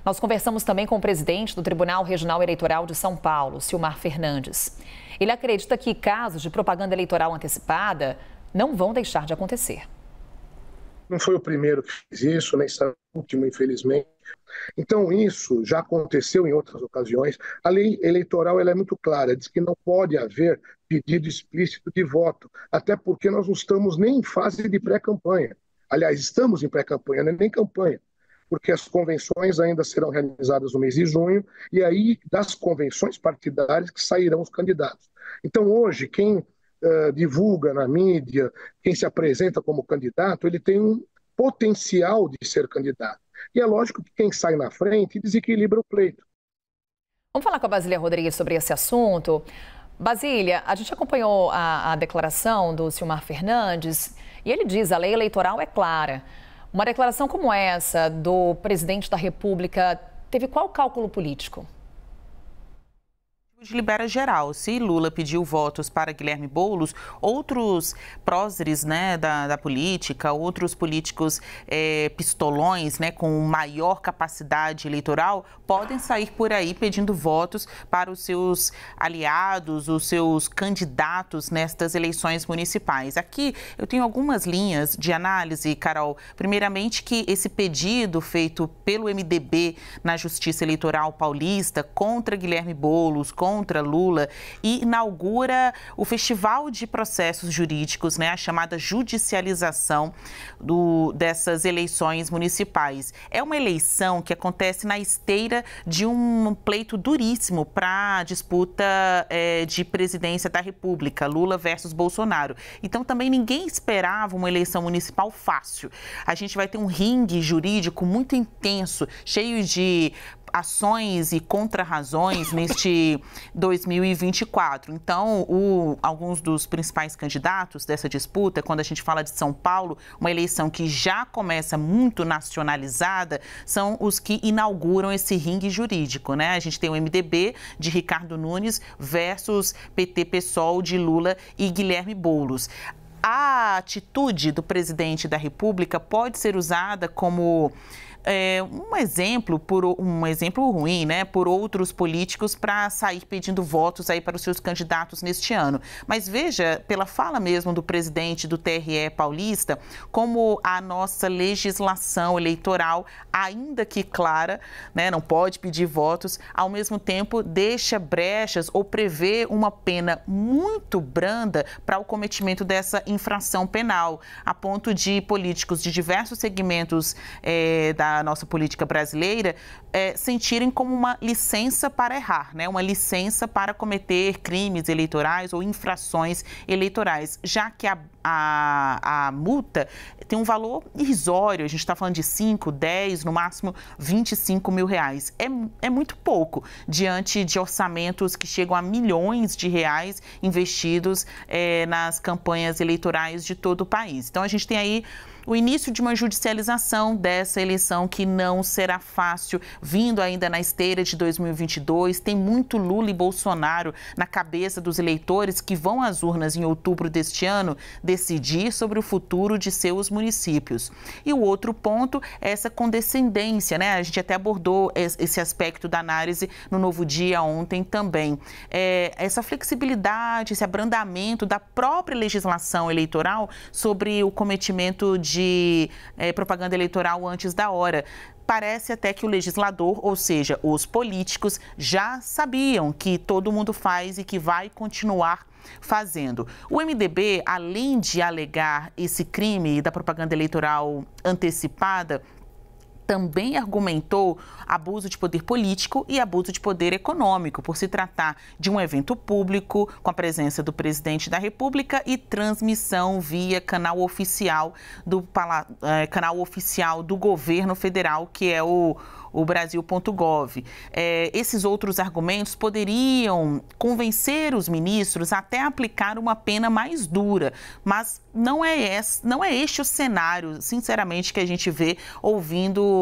Nós conversamos também com o presidente do Tribunal Regional Eleitoral de São Paulo, Silmar Fernandes. Ele acredita que casos de propaganda eleitoral antecipada não vão deixar de acontecer. Não foi o primeiro que fez isso, nem será o último, infelizmente. Então, isso já aconteceu em outras ocasiões. A lei eleitoral ela é muito clara, diz que não pode haver pedido explícito de voto, até porque nós não estamos nem em fase de pré-campanha. Aliás, estamos em pré-campanha, não é nem campanha, porque as convenções ainda serão realizadas no mês de junho, e aí das convenções partidárias que sairão os candidatos. Então, hoje, quem divulga na mídia, quem se apresenta como candidato, ele tem um potencial de ser candidato. E é lógico que quem sai na frente desequilibra o pleito. Vamos falar com a Basília Rodrigues sobre esse assunto. Basília, a gente acompanhou a declaração do Silmar Fernandes e ele diz que a lei eleitoral é clara. Uma declaração como essa do presidente da República teve qual cálculo político? Libera geral. Se Lula pediu votos para Guilherme Boulos, outros próceres, né, da política, outros políticos pistolões, né, com maior capacidade eleitoral, podem sair por aí pedindo votos para os seus aliados, os seus candidatos nestas eleições municipais. Aqui eu tenho algumas linhas de análise, Carol. Primeiramente, que esse pedido feito pelo MDB na Justiça Eleitoral Paulista contra Guilherme Boulos, contra Lula, e inaugura o Festival de Processos Jurídicos, né, a chamada judicialização dessas eleições municipais. É uma eleição que acontece na esteira de um pleito duríssimo para a disputa de presidência da República, Lula versus Bolsonaro. Então, também ninguém esperava uma eleição municipal fácil. A gente vai ter um ringue jurídico muito intenso, cheio de ações e contrarrazões neste 2024. Então, alguns dos principais candidatos dessa disputa, quando a gente fala de São Paulo, uma eleição que já começa muito nacionalizada, são os que inauguram esse ringue jurídico, né? A gente tem o MDB de Ricardo Nunes versus PT-PSOL de Lula e Guilherme Boulos. A atitude do presidente da República pode ser usada como um exemplo ruim, né, por outros políticos para sair pedindo votos aí para os seus candidatos neste ano. Mas veja, pela fala mesmo do presidente do TRE paulista, como a nossa legislação eleitoral, ainda que clara, né, não pode pedir votos, ao mesmo tempo deixa brechas ou prevê uma pena muito branda para o cometimento dessa infração penal, a ponto de políticos de diversos segmentos da nossa política brasileira sentirem como uma licença para errar, né? Uma licença para cometer crimes eleitorais ou infrações eleitorais, já que a multa tem um valor irrisório. A gente está falando de 5, 10, no máximo 25 mil reais. É muito pouco diante de orçamentos que chegam a milhões de reais investidos nas campanhas eleitorais de todo o país. Então, a gente tem aí o início de uma judicialização dessa eleição que não será fácil, vindo ainda na esteira de 2022. Tem muito Lula e Bolsonaro na cabeça dos eleitores que vão às urnas em outubro deste ano decidir sobre o futuro de seus municípios. E o outro ponto é essa condescendência, né? A gente até abordou esse aspecto da análise no Novo Dia ontem também. Essa flexibilidade, esse abrandamento da própria legislação eleitoral sobre o cometimento de propaganda eleitoral antes da hora. Parece até que o legislador, ou seja, os políticos, já sabiam que todo mundo faz e que vai continuar fazendo. O MDB, além de alegar esse crime da propaganda eleitoral antecipada, também argumentou abuso de poder político e abuso de poder econômico, por se tratar de um evento público com a presença do presidente da República e transmissão via canal oficial do governo federal, que é o Brasil.gov. Esses outros argumentos poderiam convencer os ministros até a aplicar uma pena mais dura, mas não é este o cenário, sinceramente, que a gente vê ouvindo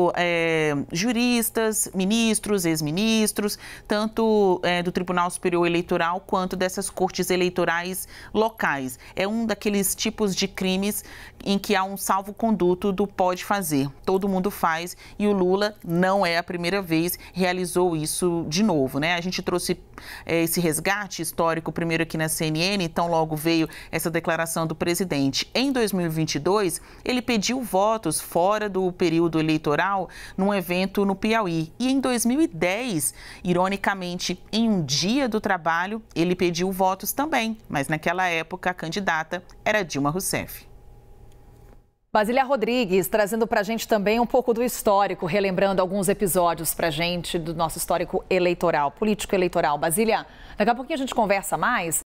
juristas, ministros, ex-ministros, tanto do Tribunal Superior Eleitoral quanto dessas cortes eleitorais locais. É um daqueles tipos de crimes em que há um salvo-conduto do pode fazer. Todo mundo faz e o Lula não não é a primeira vez, realizou isso de novo, né? A gente trouxe esse resgate histórico primeiro aqui na CNN, então logo veio essa declaração do presidente. Em 2022, ele pediu votos fora do período eleitoral num evento no Piauí. E em 2010, ironicamente, em um dia do trabalho, ele pediu votos também, mas naquela época a candidata era Dilma Rousseff. Basília Rodrigues, trazendo para a gente também um pouco do histórico, relembrando alguns episódios para a gente do nosso histórico eleitoral, político-eleitoral. Basília, daqui a pouquinho a gente conversa mais.